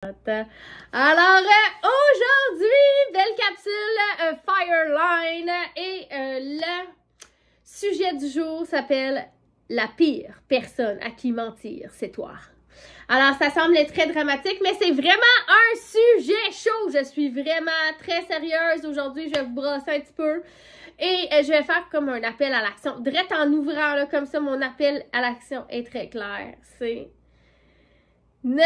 Alors, aujourd'hui, belle capsule Fireline et le sujet du jour s'appelle « La pire personne à qui mentir, c'est toi ». Alors, ça semble être très dramatique, mais c'est vraiment un sujet chaud. Je suis vraiment très sérieuse aujourd'hui. Je vais vous brosser un petit peu et je vais faire comme un appel à l'action. Direct en ouvrant, là, comme ça, mon appel à l'action est très clair. C'est « Ne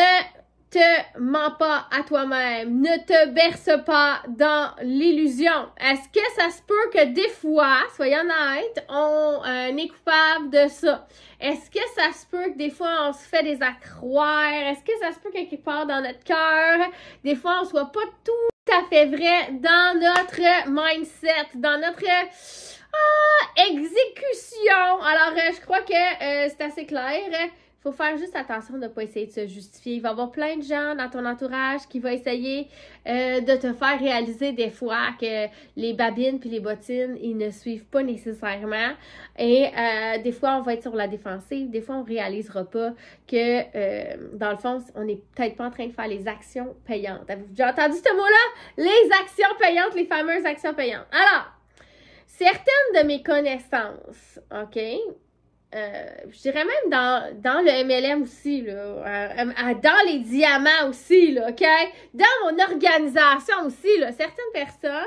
te mens pas à toi-même. Ne te berce pas dans l'illusion. » Est-ce que ça se peut que des fois, soyons honnêtes, on est coupable de ça? Est-ce que ça se peut que des fois, on se fait des accroire? Est-ce que ça se peut que quelque part dans notre cœur, des fois, on soit pas tout à fait vrai dans notre mindset, dans notre exécution? Alors, je crois que c'est assez clair. Faut faire juste attention de ne pas essayer de se justifier. Il va y avoir plein de gens dans ton entourage qui vont essayer de te faire réaliser des fois que les babines puis les bottines, ils ne suivent pas nécessairement. Et des fois, on va être sur la défensive. Des fois, on ne réalisera pas que, dans le fond, on n'est peut-être pas en train de faire les actions payantes. Avez-vous déjà entendu ce mot-là? Les actions payantes, les fameuses actions payantes. Alors, certaines de mes connaissances, OK? Je dirais même dans le MLM aussi, là, dans les diamants aussi, là, OK? Dans mon organisation aussi, là, certaines personnes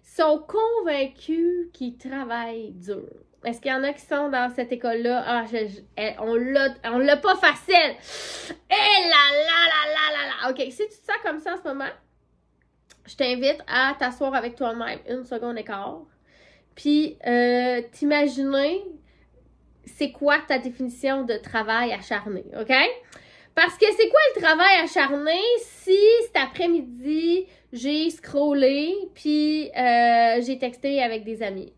sont convaincues qu'ils travaillent dur. Est-ce qu'il y en a qui sont dans cette école-là? Ah, on l'a pas facile! Eh là! OK, si tu te sens comme ça en ce moment, je t'invite à t'asseoir avec toi-même 1 seconde et quart, puis t'imaginer c'est quoi ta définition de travail acharné, OK? Parce que c'est quoi le travail acharné si cet après-midi, j'ai scrollé puis j'ai texté avec des amis?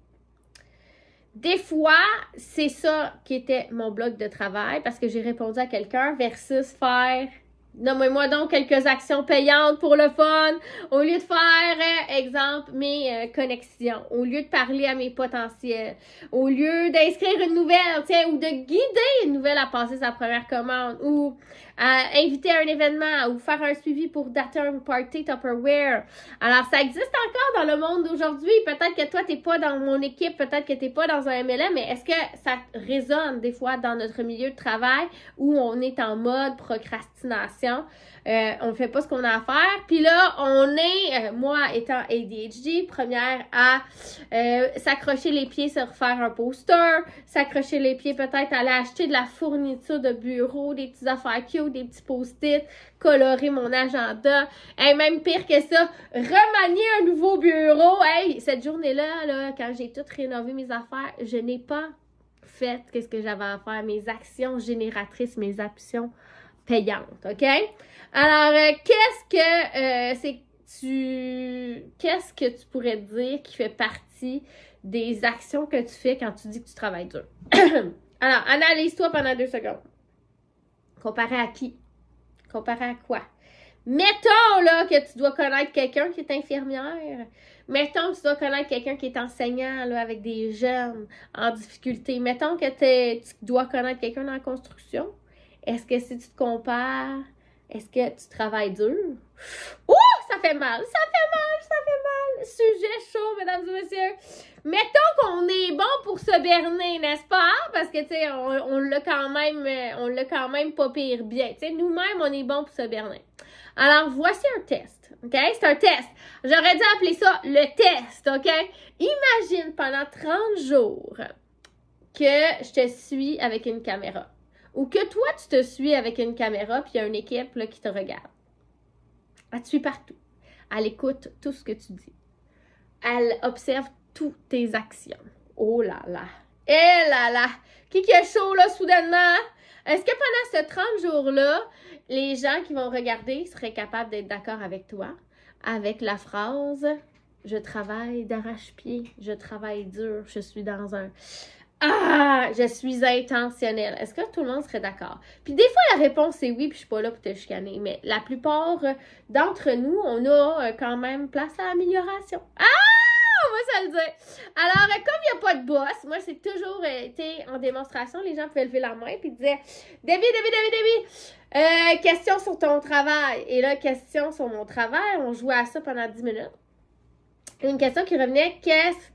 Des fois, c'est ça qui était mon bloc de travail parce que j'ai répondu à quelqu'un versus faire... Nommez-moi donc quelques actions payantes pour le fun. Au lieu de faire, exemple, mes connexions, au lieu de parler à mes potentiels, au lieu d'inscrire une nouvelle, tiens, ou de guider une nouvelle à passer sa première commande, ou à inviter à un événement, ou faire un suivi pour dater un party Tupperware. Alors, ça existe encore dans le monde d'aujourd'hui. Peut-être que toi, t'es pas dans mon équipe, peut-être que t'es pas dans un MLM, mais est-ce que ça résonne des fois dans notre milieu de travail où on est en mode procrastination? On ne fait pas ce qu'on a à faire. Puis là, on est, moi étant ADHD, première à s'accrocher les pieds sur faire un poster, s'accrocher les pieds peut-être aller acheter de la fourniture de bureau, des petites affaires cute, des petits post-it, colorer mon agenda. Hey, même pire que ça, remanier un nouveau bureau. Hey, cette journée-là, là, quand j'ai tout rénové mes affaires, je n'ai pas fait ce que j'avais à faire, mes actions génératrices, mes actions payantes, OK? Alors, qu'est-ce que tu pourrais dire qui fait partie des actions que tu fais quand tu dis que tu travailles dur? Alors, analyse-toi pendant 2 secondes. Comparé à qui? Comparé à quoi? Mettons, là, que tu dois connaître quelqu'un qui est infirmière. Mettons que tu dois connaître quelqu'un qui est enseignant, là, avec des jeunes en difficulté. Mettons que tu dois connaître quelqu'un dans la construction. Est-ce que si tu te compares, est-ce que tu travailles dur? Ouh! Ça fait mal! Ça fait mal! Sujet chaud, mesdames et messieurs! Mettons qu'on est bon pour se berner, n'est-ce pas? Parce que, tu sais, on l'a quand même pas pire bien. Tu sais, nous-mêmes, on est bon pour se berner. Alors, voici un test, OK? C'est un test. J'aurais dû appeler ça le test, OK? Imagine pendant 30 jours que je te suis avec une caméra. Ou que toi, tu te suis avec une caméra puis il y a une équipe là, qui te regarde. Elle te suit partout. Elle écoute tout ce que tu dis. Elle observe toutes tes actions. Oh là là! Eh là là! Qui est chaud là, soudainement? Est-ce que pendant ce 30 jours-là, les gens qui vont regarder seraient capables d'être d'accord avec toi? Avec la phrase « Je travaille d'arrache-pied, je travaille dur, je suis dans un... » Ah, je suis intentionnelle. Est-ce que tout le monde serait d'accord? Puis des fois, la réponse est oui, puis je suis pas là pour te chicaner. Mais la plupart d'entre nous, on a quand même place à l'amélioration. Ah! On va se le dire. Alors, comme il n'y a pas de boss, moi, c'est toujours été en démonstration. Les gens pouvaient lever la main puis disaient Debbie, question sur ton travail. Et là, question sur mon travail. On jouait à ça pendant 10 minutes. Une question qui revenait qu'est-ce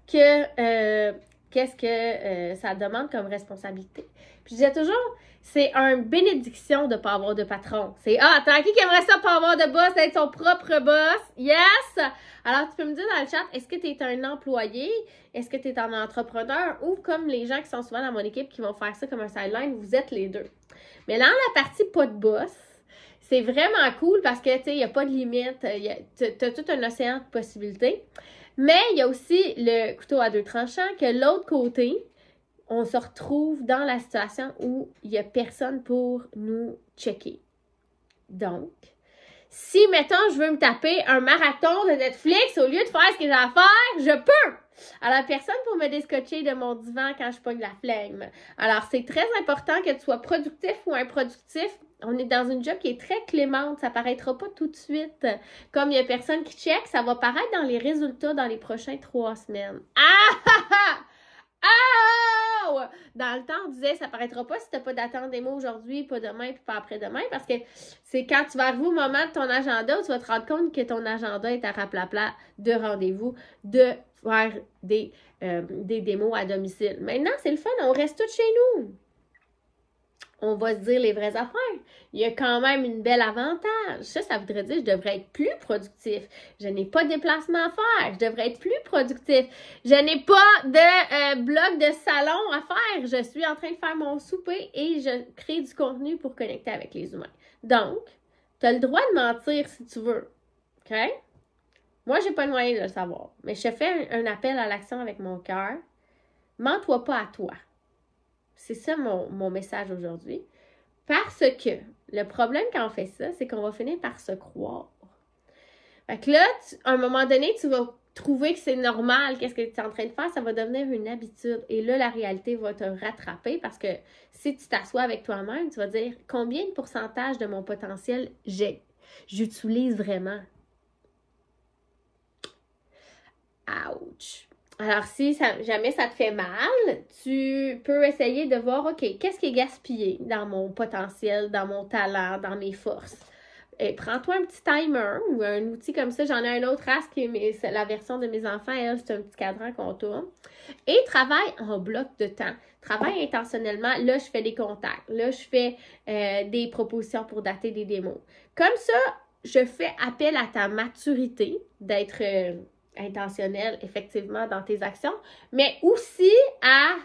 que ça demande comme responsabilité? Puis je disais toujours, c'est une bénédiction de ne pas avoir de patron. C'est, t'as qui aimerait ça pas avoir de boss, d'être son propre boss? Yes! Alors, tu peux me dire dans le chat, est-ce que tu es un employé? Est-ce que tu es un entrepreneur? Ou comme les gens qui sont souvent dans mon équipe qui vont faire ça comme un sideline, vous êtes les deux. Mais dans la partie pas de boss, c'est vraiment cool parce que, tu sais, il n'y a pas de limite. Tu as tout un océan de possibilités. Mais il y a aussi le couteau à deux tranchants que l'autre côté, on se retrouve dans la situation où il n'y a personne pour nous checker. Donc, si, mettons, je veux me taper un marathon de Netflix, au lieu de faire ce que j'ai à faire, je peux! Alors, personne pour me déscotcher de mon divan quand je pogne la flemme. Alors, c'est très important que tu sois productif ou improductif. On est dans une job qui est très clémente. Ça paraîtra pas tout de suite. Comme il y a personne qui check, ça va paraître dans les résultats dans les prochaines 3 semaines. Dans le temps, on disait, ça paraîtra pas si tu n'as pas d'attente des mots aujourd'hui, pas demain, puis pas après-demain, parce que c'est quand tu vas arriver au moment de ton agenda où tu vas te rendre compte que ton agenda est à raplapla de rendez-vous, de faire des démos à domicile. Maintenant, c'est le fun, on reste tous chez nous. On va se dire les vraies affaires. Il y a quand même une belle avantage. Ça voudrait dire que je devrais être plus productif. Je n'ai pas de déplacement à faire. Je devrais être plus productif. Je n'ai pas de bloc de salon à faire. Je suis en train de faire mon souper et je crée du contenu pour connecter avec les humains. Donc, tu as le droit de mentir si tu veux. OK? Moi, j'ai pas le moyen de le savoir. Mais je fais un appel à l'action avec mon cœur. Mens-toi pas à toi. C'est ça mon message aujourd'hui. Parce que le problème quand on fait ça, c'est qu'on va finir par se croire. Fait que là, à un moment donné, tu vas trouver que c'est normal, qu'est-ce que tu es en train de faire, ça va devenir une habitude. Et là, la réalité va te rattraper parce que si tu t'assois avec toi-même, tu vas dire combien de pourcentage de mon potentiel j'utilise vraiment. Ouch! Alors, si jamais ça te fait mal, tu peux essayer de voir, OK, qu'est-ce qui est gaspillé dans mon potentiel, dans mon talent, dans mes forces? Et prends-toi un petit timer ou un outil comme ça. J'en ai un autre race qui est la version de mes enfants. Elle, c'est un petit cadran qu'on tourne. Et travaille en bloc de temps. Travaille intentionnellement. Là, je fais des contacts. Là, je fais des propositions pour dater des démos. Comme ça, je fais appel à ta maturité d'être intentionnel, effectivement, dans tes actions, mais aussi à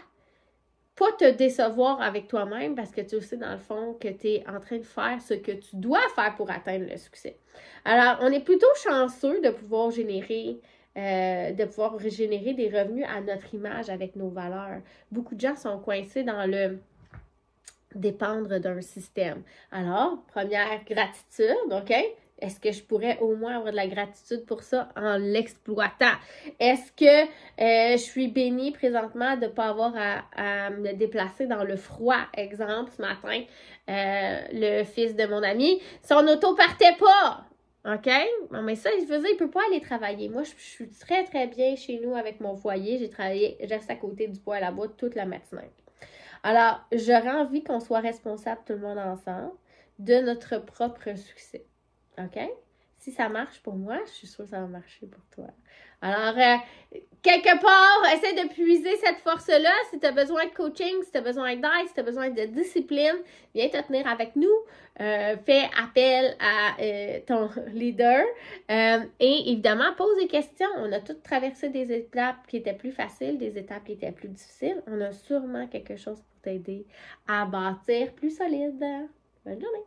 pas te décevoir avec toi-même parce que tu sais, dans le fond, que tu es en train de faire ce que tu dois faire pour atteindre le succès. Alors, on est plutôt chanceux de pouvoir générer des revenus à notre image avec nos valeurs. Beaucoup de gens sont coincés dans le dépendre d'un système. Alors, première gratitude, OK? Est-ce que je pourrais au moins avoir de la gratitude pour ça en l'exploitant? Est-ce que je suis bénie présentement de ne pas avoir à me déplacer dans le froid? Exemple, ce matin, le fils de mon ami, son auto partait pas! OK? Non, mais ça, il ne peut pas aller travailler. Moi, je suis très, très bien chez nous avec mon foyer. J'ai travaillé juste à côté du poêle à bois toute la matinée. Alors, j'aurais envie qu'on soit responsable tout le monde ensemble de notre propre succès. OK? Si ça marche pour moi, je suis sûre que ça va marcher pour toi. Alors, quelque part, essaie de puiser cette force-là. Si tu as besoin de coaching, si tu as besoin d'aide, si tu as besoin de discipline, viens te tenir avec nous. Fais appel à ton leader. Et évidemment, pose des questions. On a tous traversé des étapes qui étaient plus faciles, des étapes qui étaient plus difficiles. On a sûrement quelque chose pour t'aider à bâtir plus solide. Bonne journée!